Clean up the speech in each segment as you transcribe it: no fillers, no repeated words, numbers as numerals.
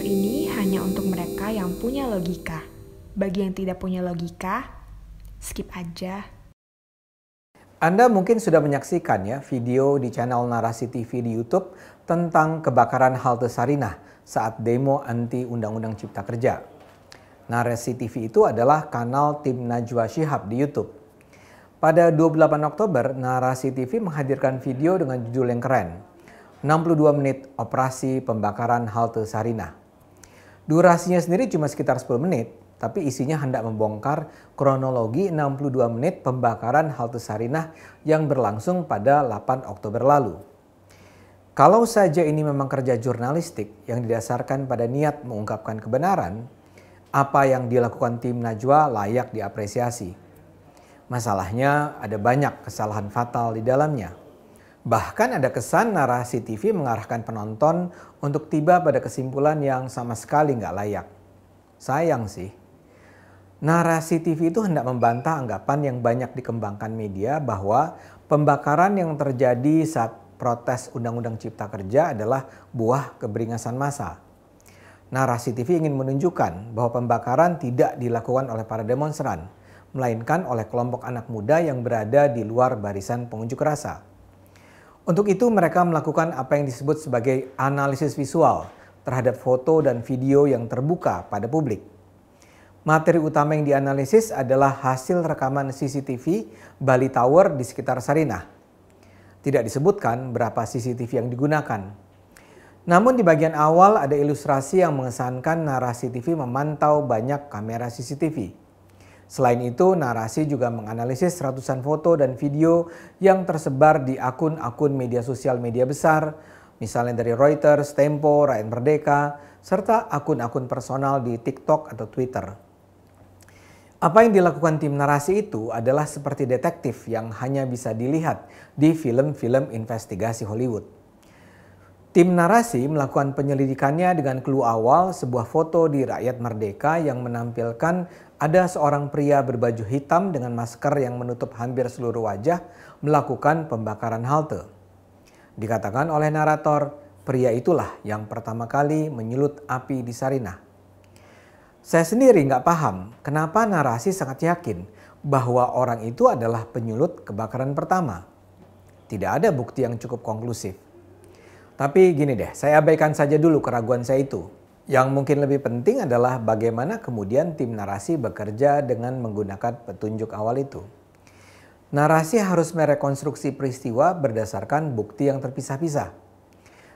ini hanya untuk mereka yang punya logika. Bagi yang tidak punya logika, skip aja. Anda mungkin sudah menyaksikan ya video di channel Narasi TV di YouTube tentang kebakaran halte Sarinah saat demo anti Undang-Undang Cipta Kerja. Narasi TV itu adalah kanal tim Najwa Shihab di YouTube. Pada 28 Oktober, Narasi TV menghadirkan video dengan judul yang keren, 62 menit operasi pembakaran halte Sarinah. Durasinya sendiri cuma sekitar 10 menit, tapi isinya hendak membongkar kronologi 62 menit pembakaran halte Sarinah yang berlangsung pada 8 Oktober lalu. Kalau saja ini memang kerja jurnalistik yang didasarkan pada niat mengungkapkan kebenaran, apa yang dilakukan tim Najwa layak diapresiasi. Masalahnya ada banyak kesalahan fatal di dalamnya. Bahkan ada kesan Narasi TV mengarahkan penonton untuk tiba pada kesimpulan yang sama sekali nggak layak. Sayang sih. Narasi TV itu hendak membantah anggapan yang banyak dikembangkan media bahwa pembakaran yang terjadi saat protes Undang-Undang Cipta Kerja adalah buah keberingasan massa. Narasi TV ingin menunjukkan bahwa pembakaran tidak dilakukan oleh para demonstran, melainkan oleh kelompok anak muda yang berada di luar barisan pengunjuk rasa. Untuk itu mereka melakukan apa yang disebut sebagai analisis visual terhadap foto dan video yang terbuka pada publik. Materi utama yang dianalisis adalah hasil rekaman CCTV Bali Tower di sekitar Sarinah. Tidak disebutkan berapa CCTV yang digunakan. Namun di bagian awal ada ilustrasi yang mengesankan Narasi TV memantau banyak kamera CCTV. Selain itu, Narasi juga menganalisis ratusan foto dan video yang tersebar di akun-akun media sosial media besar, misalnya dari Reuters, Tempo, Rakyat Merdeka, serta akun-akun personal di TikTok atau Twitter. Apa yang dilakukan tim Narasi itu adalah seperti detektif yang hanya bisa dilihat di film-film investigasi Hollywood. Tim Narasi melakukan penyelidikannya dengan clue awal sebuah foto di Rakyat Merdeka yang menampilkan ada seorang pria berbaju hitam dengan masker yang menutup hampir seluruh wajah melakukan pembakaran halte. Dikatakan oleh narator, pria itulah yang pertama kali menyulut api di Sarinah. Saya sendiri nggak paham kenapa Narasi sangat yakin bahwa orang itu adalah penyulut kebakaran pertama. Tidak ada bukti yang cukup konklusif. Tapi gini deh, saya abaikan saja dulu keraguan saya itu. Yang mungkin lebih penting adalah bagaimana kemudian tim Narasi bekerja dengan menggunakan petunjuk awal itu. Narasi harus merekonstruksi peristiwa berdasarkan bukti yang terpisah-pisah.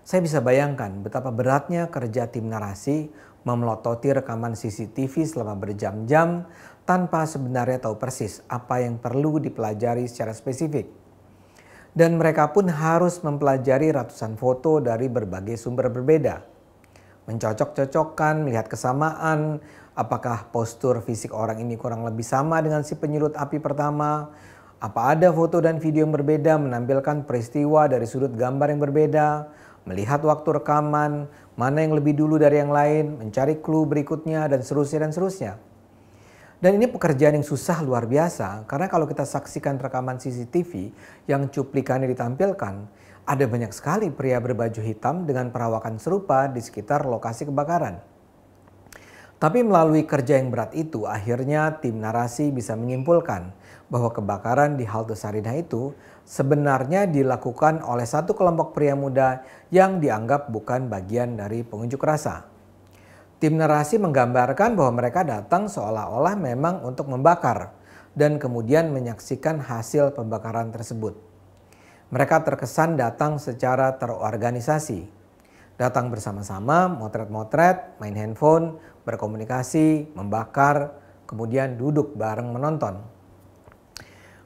Saya bisa bayangkan betapa beratnya kerja tim Narasi memelototi rekaman CCTV selama berjam-jam tanpa sebenarnya tahu persis apa yang perlu dipelajari secara spesifik. Dan mereka pun harus mempelajari ratusan foto dari berbagai sumber berbeda. Mencocok-cocokkan, melihat kesamaan, apakah postur fisik orang ini kurang lebih sama dengan si penyulut api pertama, apa ada foto dan video yang berbeda menampilkan peristiwa dari sudut gambar yang berbeda, melihat waktu rekaman, mana yang lebih dulu dari yang lain, mencari clue berikutnya, dan seterusnya. Dan ini pekerjaan yang susah luar biasa, karena kalau kita saksikan rekaman CCTV yang cuplikannya ditampilkan, ada banyak sekali pria berbaju hitam dengan perawakan serupa di sekitar lokasi kebakaran. Tapi melalui kerja yang berat itu, akhirnya tim Narasi bisa menyimpulkan bahwa kebakaran di halte Sarinah itu sebenarnya dilakukan oleh satu kelompok pria muda yang dianggap bukan bagian dari pengunjuk rasa. Tim Narasi menggambarkan bahwa mereka datang seolah-olah memang untuk membakar dan kemudian menyaksikan hasil pembakaran tersebut. Mereka terkesan datang secara terorganisasi. Datang bersama-sama, motret-motret, main handphone, berkomunikasi, membakar, kemudian duduk bareng menonton.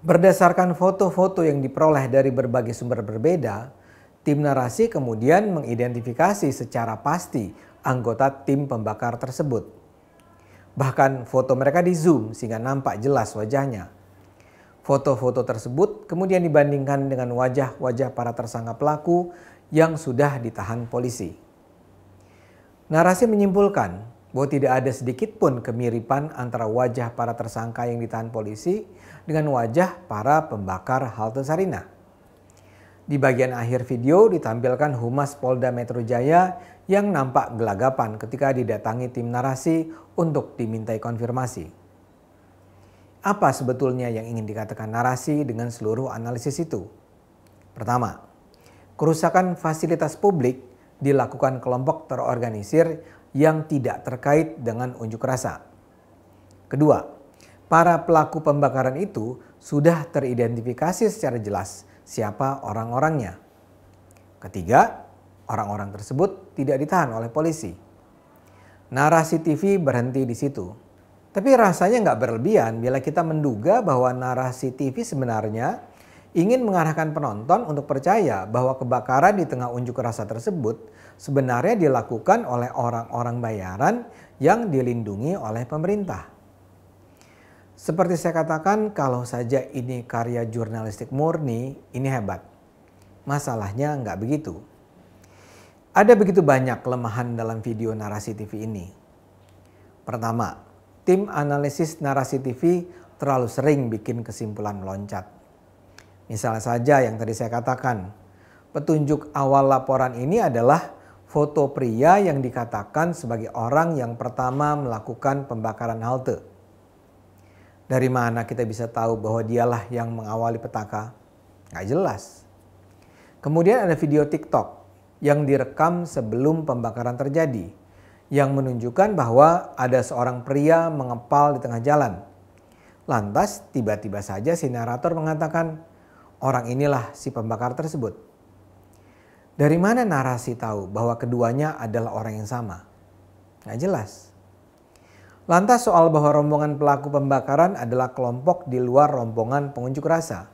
Berdasarkan foto-foto yang diperoleh dari berbagai sumber berbeda, tim Narasi kemudian mengidentifikasi secara pasti anggota tim pembakar tersebut. Bahkan foto mereka di zoom sehingga nampak jelas wajahnya. Foto-foto tersebut kemudian dibandingkan dengan wajah-wajah para tersangka pelaku yang sudah ditahan polisi. Narasi menyimpulkan bahwa tidak ada sedikit pun kemiripan antara wajah para tersangka yang ditahan polisi dengan wajah para pembakar halte Sarinah. Di bagian akhir video ditampilkan Humas Polda Metro Jaya yang nampak gelagapan ketika didatangi tim narasi untuk dimintai konfirmasi. Apa sebetulnya yang ingin dikatakan narasi dengan seluruh analisis itu? Pertama, kerusakan fasilitas publik dilakukan kelompok terorganisir yang tidak terkait dengan unjuk rasa. Kedua, para pelaku pembakaran itu sudah teridentifikasi secara jelas siapa orang-orangnya. Ketiga, orang-orang tersebut tidak ditahan oleh polisi. Narasi TV berhenti di situ. Tapi rasanya nggak berlebihan bila kita menduga bahwa narasi TV sebenarnya ingin mengarahkan penonton untuk percaya bahwa kebakaran di tengah unjuk rasa tersebut sebenarnya dilakukan oleh orang-orang bayaran yang dilindungi oleh pemerintah. Seperti saya katakan, kalau saja ini karya jurnalistik murni, ini hebat. Masalahnya nggak begitu. Ada begitu banyak kelemahan dalam video narasi TV ini. Pertama, tim analisis narasi TV terlalu sering bikin kesimpulan meloncat. Misalnya saja yang tadi saya katakan, petunjuk awal laporan ini adalah foto pria yang dikatakan sebagai orang yang pertama melakukan pembakaran halte. Dari mana kita bisa tahu bahwa dialah yang mengawali petaka? Nggak jelas. Kemudian ada video TikTok yang direkam sebelum pembakaran terjadi, yang menunjukkan bahwa ada seorang pria mengepal di tengah jalan. Lantas tiba-tiba saja si narator mengatakan, orang inilah si pembakar tersebut. Dari mana narasi tahu bahwa keduanya adalah orang yang sama? Nggak jelas. Lantas soal bahwa rombongan pelaku pembakaran adalah kelompok di luar rombongan pengunjuk rasa.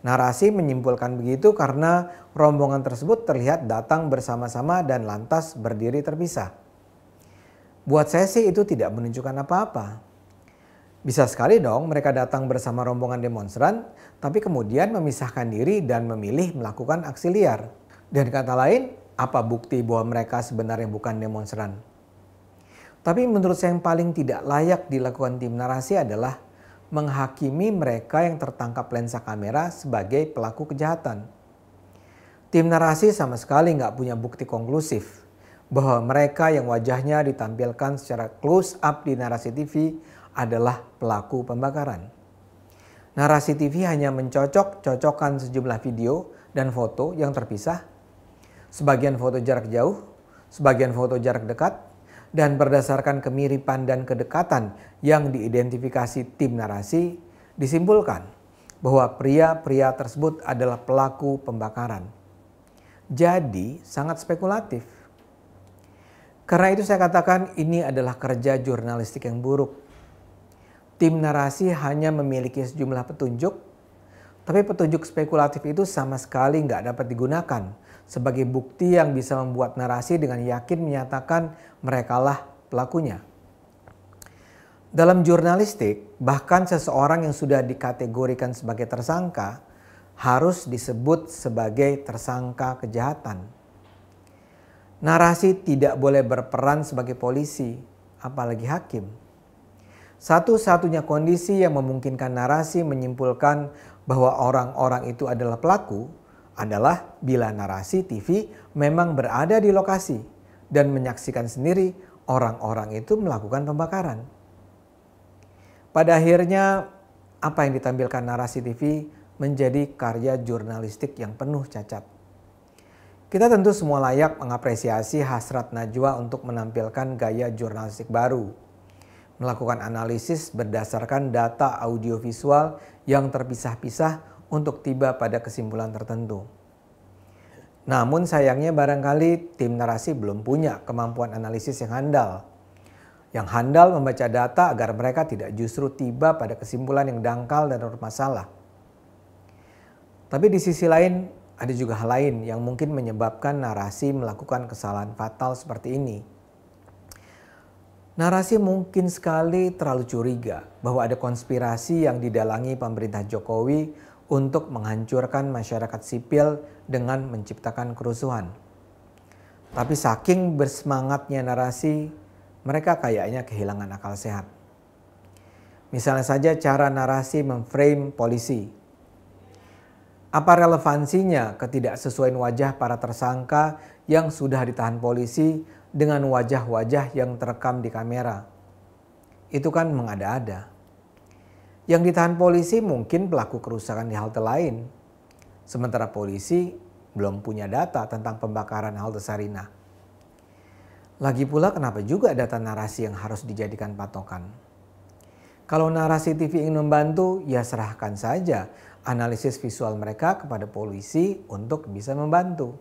Narasi menyimpulkan begitu karena rombongan tersebut terlihat datang bersama-sama dan lantas berdiri terpisah. Buat saya sih itu tidak menunjukkan apa-apa. Bisa sekali dong mereka datang bersama rombongan demonstran, tapi kemudian memisahkan diri dan memilih melakukan aksi liar. Dan kata lain, apa bukti bahwa mereka sebenarnya bukan demonstran? Tapi menurut saya yang paling tidak layak dilakukan tim narasi adalah menghakimi mereka yang tertangkap lensa kamera sebagai pelaku kejahatan. Tim narasi sama sekali nggak punya bukti konklusif bahwa mereka yang wajahnya ditampilkan secara close up di narasi TV adalah pelaku pembakaran. Narasi TV hanya mencocok-cocokkan sejumlah video dan foto yang terpisah, sebagian foto jarak jauh, sebagian foto jarak dekat, dan berdasarkan kemiripan dan kedekatan yang diidentifikasi tim narasi, disimpulkan bahwa pria-pria tersebut adalah pelaku pembakaran. Jadi sangat spekulatif. Karena itu saya katakan ini adalah kerja jurnalistik yang buruk. Tim narasi hanya memiliki sejumlah petunjuk, tapi petunjuk spekulatif itu sama sekali nggak dapat digunakan sebagai bukti yang bisa membuat narasi dengan yakin menyatakan merekalah pelakunya. Dalam jurnalistik, bahkan seseorang yang sudah dikategorikan sebagai tersangka harus disebut sebagai tersangka kejahatan. Narasi tidak boleh berperan sebagai polisi, apalagi hakim. Satu-satunya kondisi yang memungkinkan narasi menyimpulkan bahwa orang-orang itu adalah pelaku adalah bila narasi TV memang berada di lokasi dan menyaksikan sendiri orang-orang itu melakukan pembakaran. Pada akhirnya, apa yang ditampilkan narasi TV menjadi karya jurnalistik yang penuh cacat. Kita tentu semua layak mengapresiasi hasrat Najwa untuk menampilkan gaya jurnalistik baru, melakukan analisis berdasarkan data audiovisual yang terpisah-pisah untuk tiba pada kesimpulan tertentu. Namun sayangnya barangkali tim narasi belum punya kemampuan analisis yang handal. Yang handal membaca data agar mereka tidak justru tiba pada kesimpulan yang dangkal dan bermasalah. Tapi di sisi lain ada juga hal lain yang mungkin menyebabkan narasi melakukan kesalahan fatal seperti ini. Narasi mungkin sekali terlalu curiga bahwa ada konspirasi yang didalangi pemerintah Jokowi untuk menghancurkan masyarakat sipil dengan menciptakan kerusuhan. Tapi saking bersemangatnya narasi, mereka kayaknya kehilangan akal sehat. Misalnya saja cara narasi memframe polisi. Apa relevansinya ketidaksesuaian wajah para tersangka yang sudah ditahan polisi dengan wajah-wajah yang terekam di kamera? Itu kan mengada-ada. Yang ditahan polisi mungkin pelaku kerusakan di halte lain. Sementara polisi belum punya data tentang pembakaran halte Sarinah. Lagi pula kenapa juga data narasi yang harus dijadikan patokan? Kalau narasi TV ingin membantu, ya serahkan saja analisis visual mereka kepada polisi untuk bisa membantu.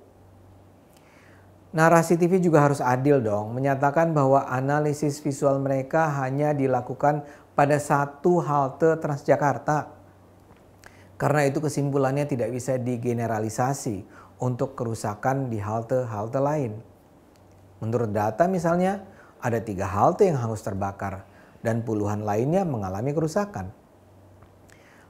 Narasi TV juga harus adil dong, menyatakan bahwa analisis visual mereka hanya dilakukan pada satu halte Transjakarta. Karena itu kesimpulannya tidak bisa digeneralisasi untuk kerusakan di halte-halte lain. Menurut data misalnya, ada 3 halte yang hangus terbakar dan puluhan lainnya mengalami kerusakan.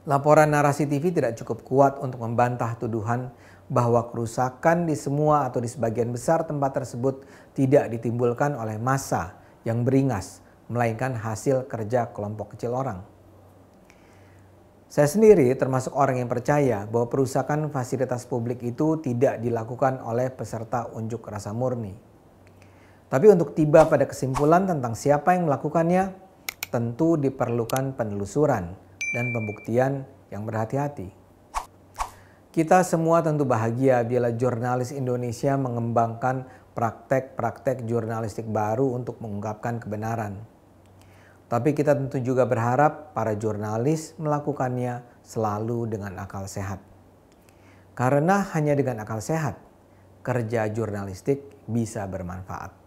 Laporan narasi TV tidak cukup kuat untuk membantah tuduhan bahwa kerusakan di semua atau di sebagian besar tempat tersebut tidak ditimbulkan oleh massa yang beringas, melainkan hasil kerja kelompok kecil orang. Saya sendiri termasuk orang yang percaya bahwa perusakan fasilitas publik itu tidak dilakukan oleh peserta unjuk rasa murni. Tapi untuk tiba pada kesimpulan tentang siapa yang melakukannya, tentu diperlukan penelusuran dan pembuktian yang berhati-hati. Kita semua tentu bahagia bila jurnalis Indonesia mengembangkan praktek-praktek jurnalistik baru untuk mengungkapkan kebenaran. Tapi kita tentu juga berharap para jurnalis melakukannya selalu dengan akal sehat. Karena hanya dengan akal sehat, kerja jurnalistik bisa bermanfaat.